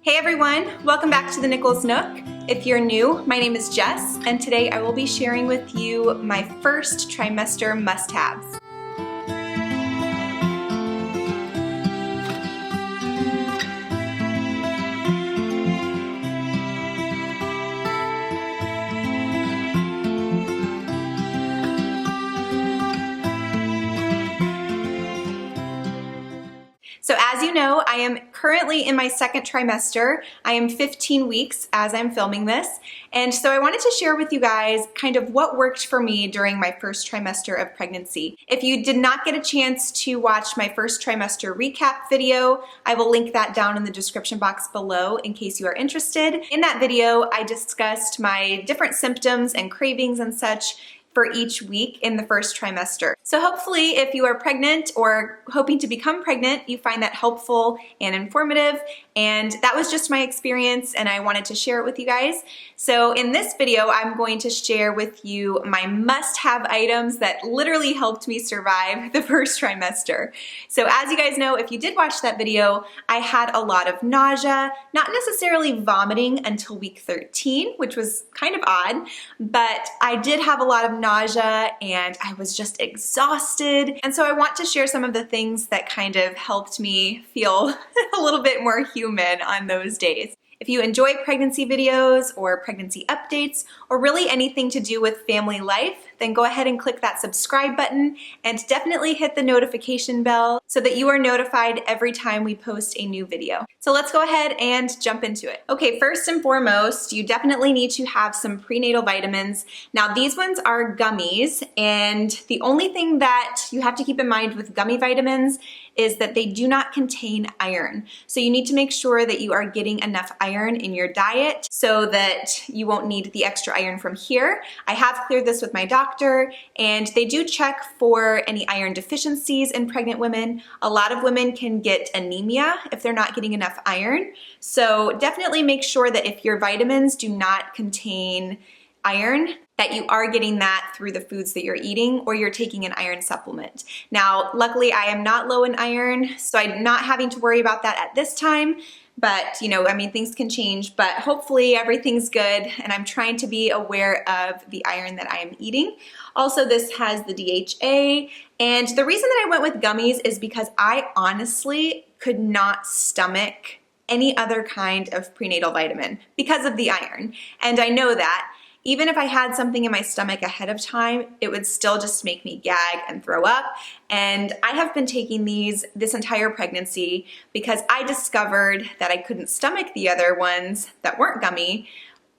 Hey everyone, welcome back to the Nichols Nook. If you're new, my name is Jess, and today I will be sharing with you my first trimester must-haves. So as you know, I am currently in my second trimester. I am 15 weeks as I'm filming this. And so I wanted to share with you guys kind of what worked for me during my first trimester of pregnancy. If you did not get a chance to watch my first trimester recap video, I will link that down in the description box below in case you are interested. In that video, I discussed my different symptoms and cravings and such for each week in the first trimester. So hopefully if you are pregnant or hoping to become pregnant, you find that helpful and informative. And that was just my experience and I wanted to share it with you guys. So in this video, I'm going to share with you my must-have items that literally helped me survive the first trimester. So as you guys know, if you did watch that video, I had a lot of nausea, not necessarily vomiting until week 13, which was kind of odd, but I did have a lot of nausea and I was just exhausted. And so I want to share some of the things that kind of helped me feel a little bit more human on those days. If you enjoy pregnancy videos or pregnancy updates or really anything to do with family life, then go ahead and click that subscribe button and definitely hit the notification bell so that you are notified every time we post a new video. So let's go ahead and jump into it. Okay, first and foremost, you definitely need to have some prenatal vitamins. Now these ones are gummies, and the only thing that you have to keep in mind with gummy vitamins is that they do not contain iron. So you need to make sure that you are getting enough iron in your diet so that you won't need the extra iron from here. I have cleared this with my doctor, and they do check for any iron deficiencies in pregnant women. A lot of women can get anemia if they're not getting enough iron. So definitely make sure that if your vitamins do not contain iron, that you are getting that through the foods that you're eating, or you're taking an iron supplement. Now, luckily I am not low in iron, so I'm not having to worry about that at this time. But, you know, I mean, things can change, but hopefully everything's good, and I'm trying to be aware of the iron that I am eating. Also, this has the DHA, and the reason that I went with gummies is because I honestly could not stomach any other kind of prenatal vitamin because of the iron. And I know that. Even if I had something in my stomach ahead of time, it would still just make me gag and throw up. And I have been taking these this entire pregnancy because I discovered that I couldn't stomach the other ones that weren't gummy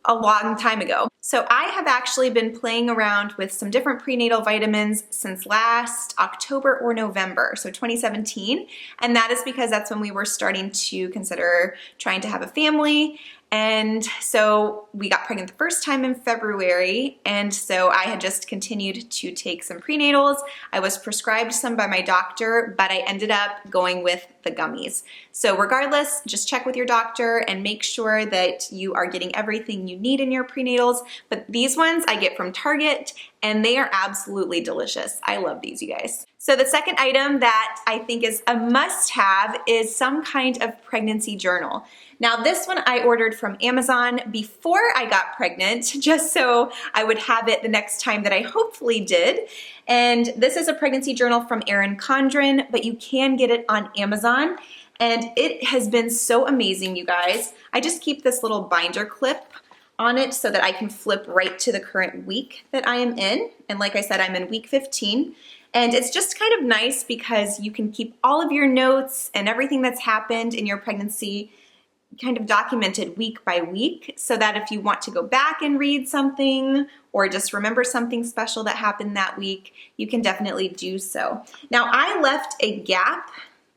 a long time ago. So I have actually been playing around with some different prenatal vitamins since last October or November, so 2017. And that is because that's when we were starting to consider trying to have a family. And so we got pregnant the first time in February, and so I had just continued to take some prenatals. I was prescribed some by my doctor, but I ended up going with the gummies. So regardless, just check with your doctor and make sure that you are getting everything you need in your prenatals. But these ones I get from Target, and they are absolutely delicious. I love these, you guys. So the second item that I think is a must-have is some kind of pregnancy journal. Now this one I ordered from Amazon before I got pregnant, just so I would have it the next time that I hopefully did. And this is a pregnancy journal from Erin Condren, but you can get it on Amazon. And it has been so amazing, you guys. I just keep this little binder clip on it so that I can flip right to the current week that I am in. And like I said, I'm in week 15. And it's just kind of nice because you can keep all of your notes and everything that's happened in your pregnancy kind of documented week by week, so that if you want to go back and read something or just remember something special that happened that week, you can definitely do so. Now I left a gap,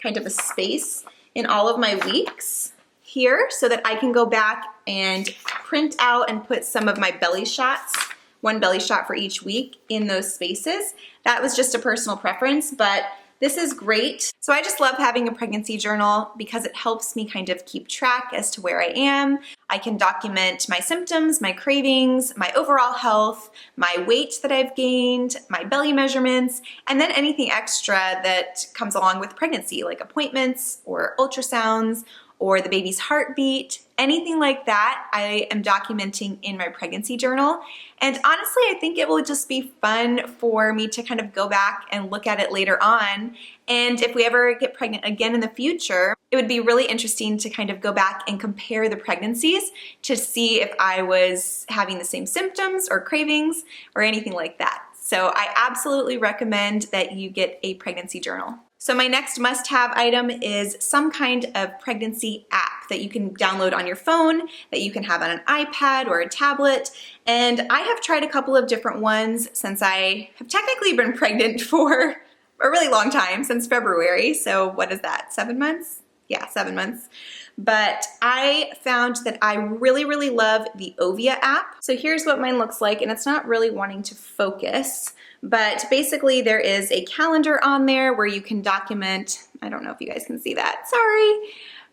kind of a space in all of my weeks here so that I can go back and print out and put some of my belly shots, one belly shot for each week, in those spaces. That was just a personal preference, but this is great. So I just love having a pregnancy journal because it helps me kind of keep track as to where I am. I can document my symptoms, my cravings, my overall health, my weight that I've gained, my belly measurements, and then anything extra that comes along with pregnancy, like appointments or ultrasounds or the baby's heartbeat, anything like that, I am documenting in my pregnancy journal. And honestly, I think it will just be fun for me to kind of go back and look at it later on. And if we ever get pregnant again in the future, it would be really interesting to kind of go back and compare the pregnancies to see if I was having the same symptoms or cravings or anything like that. So I absolutely recommend that you get a pregnancy journal. So my next must-have item is some kind of pregnancy app that you can download on your phone, that you can have on an iPad or a tablet. And I have tried a couple of different ones since I have technically been pregnant for a really long time, since February. So what is that, 7 months? Yeah, 7 months. But I found that I really, really love the Ovia app. So here's what mine looks like, and it's not really wanting to focus, but basically there is a calendar on there where you can document, I don't know if you guys can see that, sorry,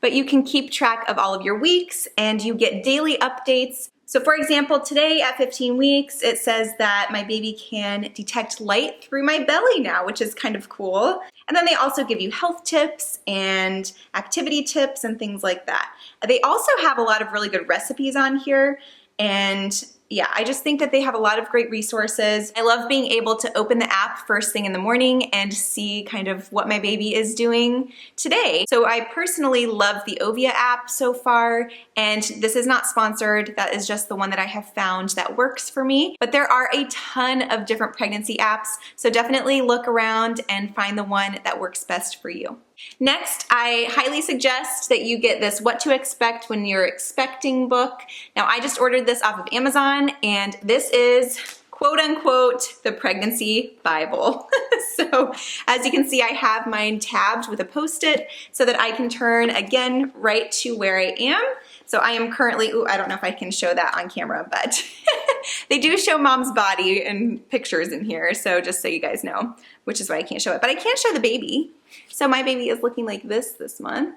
but you can keep track of all of your weeks and you get daily updates. So for example, today at 15 weeks, it says that my baby can detect light through my belly now, which is kind of cool. And then they also give you health tips and activity tips and things like that. They also have a lot of really good recipes on here, and yeah, I just think that they have a lot of great resources. I love being able to open the app first thing in the morning and see kind of what my baby is doing today. So I personally love the Ovia app so far, and this is not sponsored. That is just the one that I have found that works for me. But there are a ton of different pregnancy apps, so definitely look around and find the one that works best for you. Next, I highly suggest that you get this What to Expect When You're Expecting book. Now, I just ordered this off of Amazon, and this is quote unquote the pregnancy Bible. So as you can see, I have mine tabbed with a Post-it so that I can turn again right to where I am. So I am currently, ooh, I don't know if I can show that on camera, but they do show mom's body in pictures in here. So just so you guys know, which is why I can't show it, but I can show the baby. So my baby is looking like this month.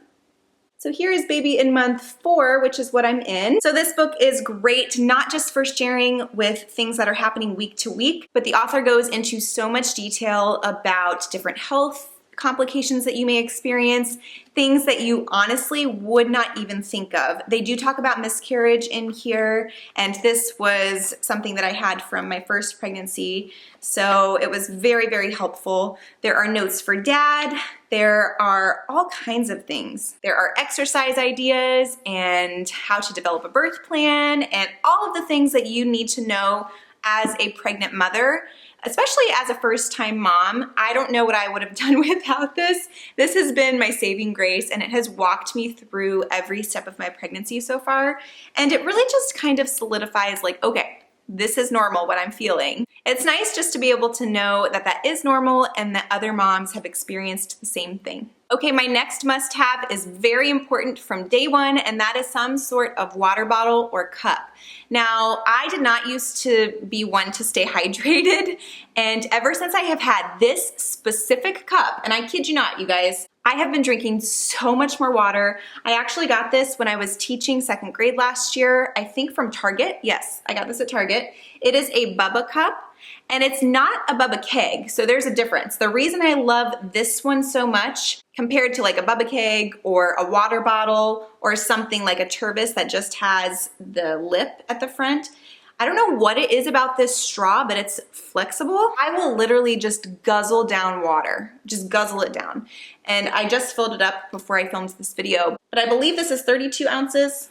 So here is baby in month 4, which is what I'm in. So this book is great, not just for sharing with things that are happening week to week, but the author goes into so much detail about different health complications that you may experience, things that you honestly would not even think of. They do talk about miscarriage in here, and this was something that I had from my first pregnancy, so it was very, very helpful. There are notes for dad. There are all kinds of things. There are exercise ideas and how to develop a birth plan and all of the things that you need to know as a pregnant mother. Especially as a first-time mom, I don't know what I would have done without this. This has been my saving grace, and it has walked me through every step of my pregnancy so far. And it really just kind of solidifies like, okay, this is normal, what I'm feeling. It's nice just to be able to know that that is normal and that other moms have experienced the same thing. Okay, my next must-have is very important from day one, and that is some sort of water bottle or cup. Now, I did not used to be one to stay hydrated, and ever since I have had this specific cup, and I kid you not, you guys, I have been drinking so much more water. I actually got this when I was teaching 2nd grade last year, I think from Target. Yes, I got this at Target. It is a Bubba cup. And it's not a Bubba keg, so there's a difference. The reason I love this one so much compared to like a Bubba keg or a water bottle or something like a Tervis that just has the lip at the front, I don't know what it is about this straw, but it's flexible. I will literally just guzzle down water, just guzzle it down. And I just filled it up before I filmed this video, but I believe this is 32 ounces.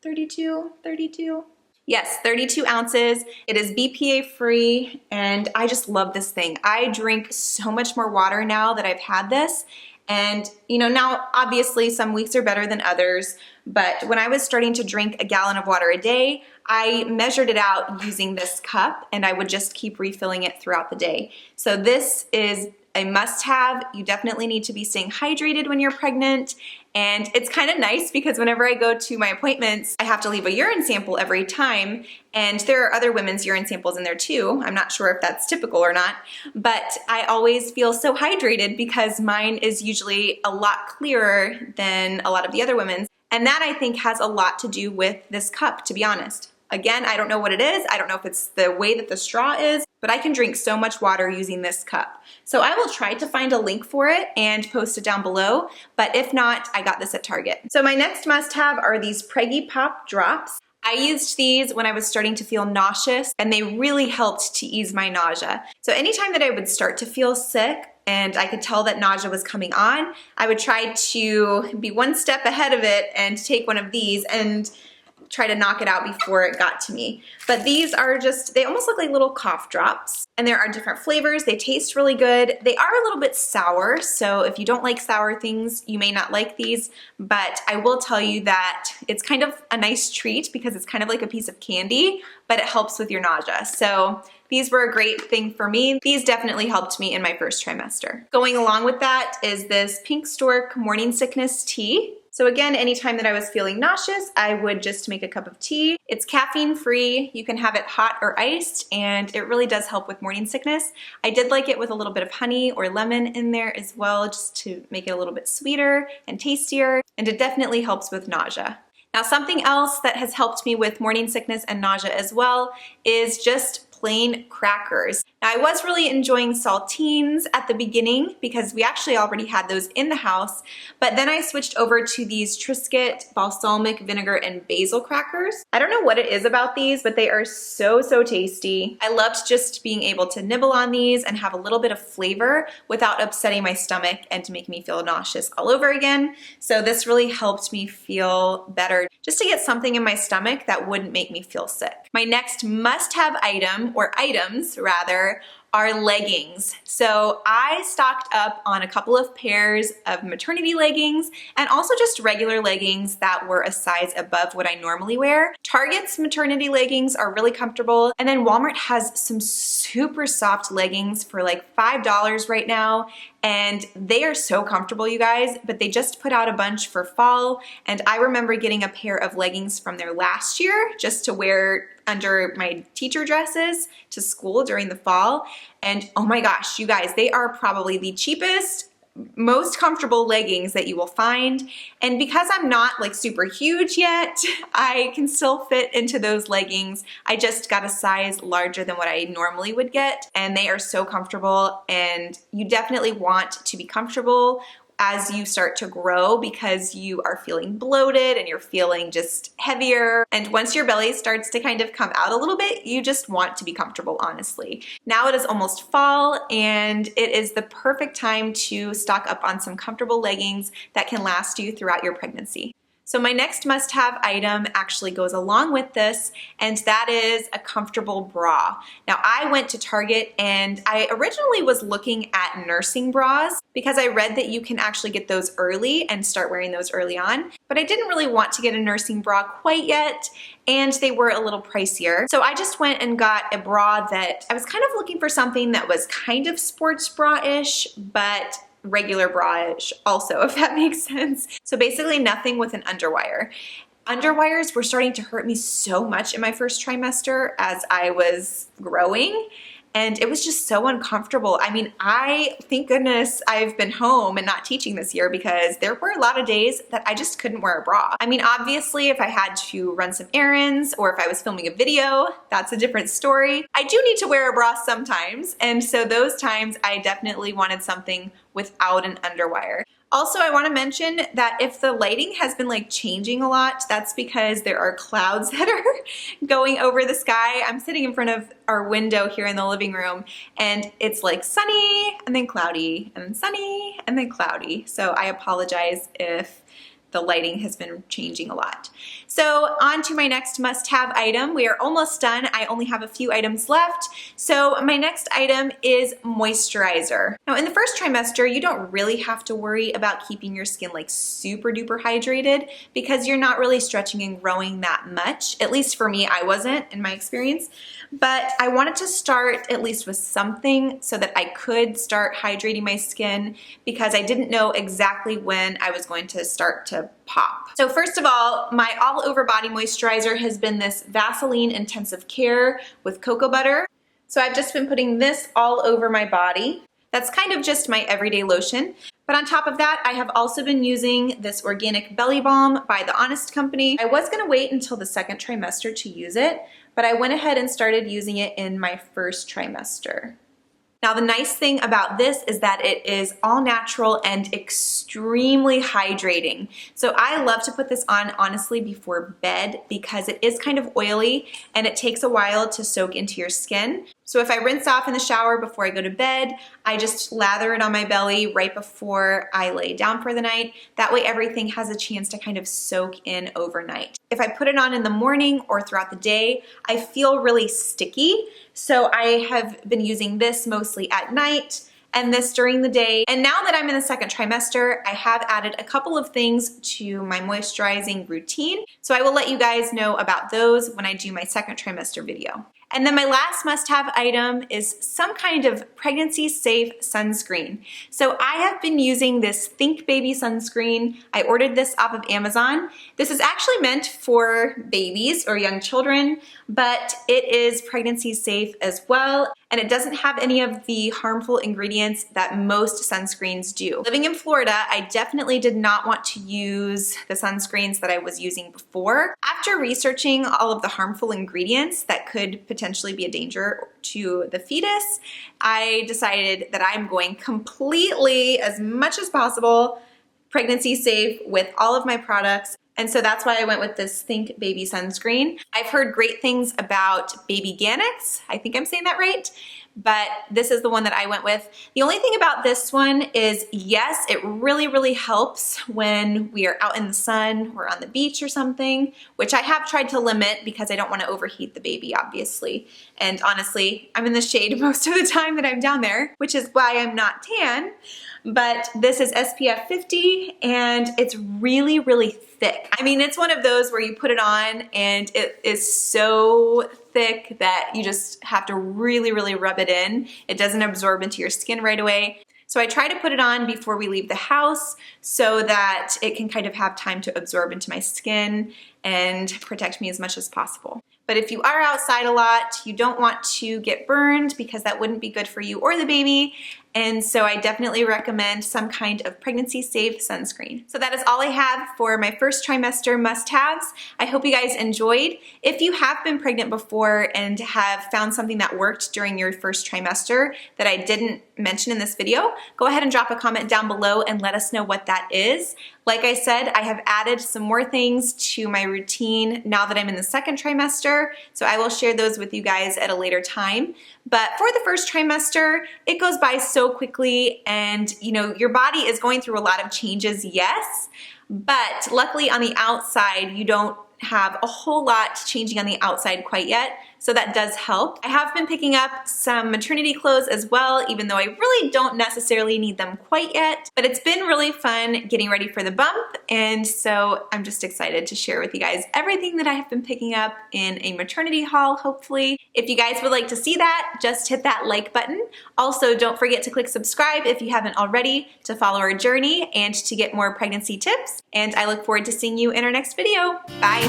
32. Yes, 32 ounces. It is BPA free, and I just love this thing. I drink so much more water now that I've had this. And you know, now obviously some weeks are better than others, but when I was starting to drink a gallon of water a day, I measured it out using this cup, and I would just keep refilling it throughout the day. So this is a must-have. You definitely need to be staying hydrated when you're pregnant. And it's kind of nice because whenever I go to my appointments, I have to leave a urine sample every time. And there are other women's urine samples in there too. I'm not sure if that's typical or not, but I always feel so hydrated because mine is usually a lot clearer than a lot of the other women's. And that I think has a lot to do with this cup, to be honest. Again, I don't know what it is. I don't know if it's the way that the straw is, but I can drink so much water using this cup. So I will try to find a link for it and post it down below, but if not, I got this at Target. So my next must-have are these Preggy Pop Drops. I used these when I was starting to feel nauseous, and they really helped to ease my nausea. So anytime that I would start to feel sick and I could tell that nausea was coming on, I would try to be one step ahead of it and take one of these and try to knock it out before it got to me. But these are just, they almost look like little cough drops, and there are different flavors. They taste really good. They are a little bit sour, so if you don't like sour things, you may not like these, but I will tell you that it's kind of a nice treat because it's kind of like a piece of candy, but it helps with your nausea. So these were a great thing for me. These definitely helped me in my first trimester. Going along with that is this Pink Stork Morning Sickness Tea. So again, anytime that I was feeling nauseous, I would just make a cup of tea. It's caffeine free. You can have it hot or iced, and it really does help with morning sickness. I did like it with a little bit of honey or lemon in there as well, just to make it a little bit sweeter and tastier, and it definitely helps with nausea. Now, something else that has helped me with morning sickness and nausea as well is just plain crackers. Now, I was really enjoying saltines at the beginning because we actually already had those in the house, but then I switched over to these Triscuit balsamic vinegar and basil crackers. I don't know what it is about these, but they are so tasty. I loved just being able to nibble on these and have a little bit of flavor without upsetting my stomach and to make me feel nauseous all over again. So this really helped me feel better, just to get something in my stomach that wouldn't make me feel sick. My next must-have item, or items rather, are leggings. So I stocked up on a couple of pairs of maternity leggings and also just regular leggings that were a size above what I normally wear. Target's maternity leggings are really comfortable, and then Walmart has some super soft leggings for like $5 right now, and they are so comfortable, you guys, but they just put out a bunch for fall, and I remember getting a pair of leggings from there last year just to wear under my teacher dresses to school during the fall. And oh my gosh, you guys, they are probably the cheapest, most comfortable leggings that you will find. And because I'm not like super huge yet, I can still fit into those leggings. I just got a size larger than what I normally would get, and they are so comfortable, and you definitely want to be comfortable as you start to grow because you are feeling bloated and you're feeling just heavier. And once your belly starts to kind of come out a little bit, you just want to be comfortable, honestly. Now it is almost fall, and it is the perfect time to stock up on some comfortable leggings that can last you throughout your pregnancy. So my next must-have item actually goes along with this, and that is a comfortable bra. Now, I went to Target, and I originally was looking at nursing bras because I read that you can actually get those early and start wearing those early on, but I didn't really want to get a nursing bra quite yet, and they were a little pricier. So I just went and got a bra that I was kind of looking for something that was kind of sports bra-ish, but regular bra-ish also, if that makes sense. So basically nothing with an underwire. Underwires were starting to hurt me so much in my first trimester as I was growing, and it was just so uncomfortable. I mean, thank goodness I've been home and not teaching this year, because there were a lot of days that I just couldn't wear a bra. I mean, obviously if I had to run some errands or if I was filming a video, that's a different story. I do need to wear a bra sometimes, and so those times I definitely wanted something without an underwire. Also, I want to mention that if the lighting has been like changing a lot, that's because there are clouds that are going over the sky. I'm sitting in front of our window here in the living room, and it's like sunny and then cloudy and then sunny and then cloudy. So I apologize if the lighting has been changing a lot. So on to my next must-have item. We are almost done. I only have a few items left. So my next item is moisturizer. Now in the first trimester, you don't really have to worry about keeping your skin like super duper hydrated because you're not really stretching and growing that much. At least for me, I wasn't in my experience. But I wanted to start at least with something so that I could start hydrating my skin because I didn't know exactly when I was going to start to pop. So first of all, my all over body moisturizer has been this Vaseline Intensive Care with cocoa butter. So I've just been putting this all over my body. That's kind of just my everyday lotion. But on top of that, I have also been using this organic belly balm by The Honest Company. I was gonna wait until the second trimester to use it, but I went ahead and started using it in my first trimester. Now the nice thing about this is that it is all natural and extremely hydrating. So I love to put this on honestly before bed because it is kind of oily and it takes a while to soak into your skin. So if I rinse off in the shower before I go to bed, I just lather it on my belly right before I lay down for the night. That way everything has a chance to kind of soak in overnight. If I put it on in the morning or throughout the day, I feel really sticky. So I have been using this mostly at night and this during the day. And now that I'm in the second trimester, I have added a couple of things to my moisturizing routine. So I will let you guys know about those when I do my second trimester video. And then my last must-have item is some kind of pregnancy-safe sunscreen. So I have been using this Think Baby sunscreen. I ordered this off of Amazon. This is actually meant for babies or young children, but it is pregnancy-safe as well. And it doesn't have any of the harmful ingredients that most sunscreens do. Living in Florida, I definitely did not want to use the sunscreens that I was using before. After researching all of the harmful ingredients that could potentially be a danger to the fetus, I decided that I'm going completely, as much as possible, pregnancy safe with all of my products. And so that's why I went with this Think Baby sunscreen. I've heard great things about Baby Ganix. I think I'm saying that right. But this is the one that I went with. The only thing about this one is, yes, it really, really helps when we are out in the sun or on the beach or something, which I have tried to limit because I don't want to overheat the baby, obviously. And honestly, I'm in the shade most of the time that I'm down there, which is why I'm not tan. But this is SPF 50 and it's really, really thick. I mean, it's one of those where you put it on and it is so thick that you just have to really, really rub it in. It doesn't absorb into your skin right away. So I try to put it on before we leave the house so that it can kind of have time to absorb into my skin and protect me as much as possible. But if you are outside a lot, you don't want to get burned because that wouldn't be good for you or the baby. And so I definitely recommend some kind of pregnancy-safe sunscreen. So that is all I have for my first trimester must-haves. I hope you guys enjoyed. If you have been pregnant before and have found something that worked during your first trimester that I didn't mention in this video, go ahead and drop a comment down below and let us know what that is. Like I said, I have added some more things to my routine now that I'm in the second trimester, so I will share those with you guys at a later time. But for the first trimester, it goes by so quickly and you know, your body is going through a lot of changes, yes, but luckily on the outside, you don't have a whole lot changing on the outside quite yet, so that does help. I have been picking up some maternity clothes as well, even though I really don't necessarily need them quite yet, but it's been really fun getting ready for the bump, and so I'm just excited to share with you guys everything that I have been picking up in a maternity haul, hopefully. If you guys would like to see that, just hit that like button. Also, don't forget to click subscribe if you haven't already to follow our journey and to get more pregnancy tips, and I look forward to seeing you in our next video. Bye!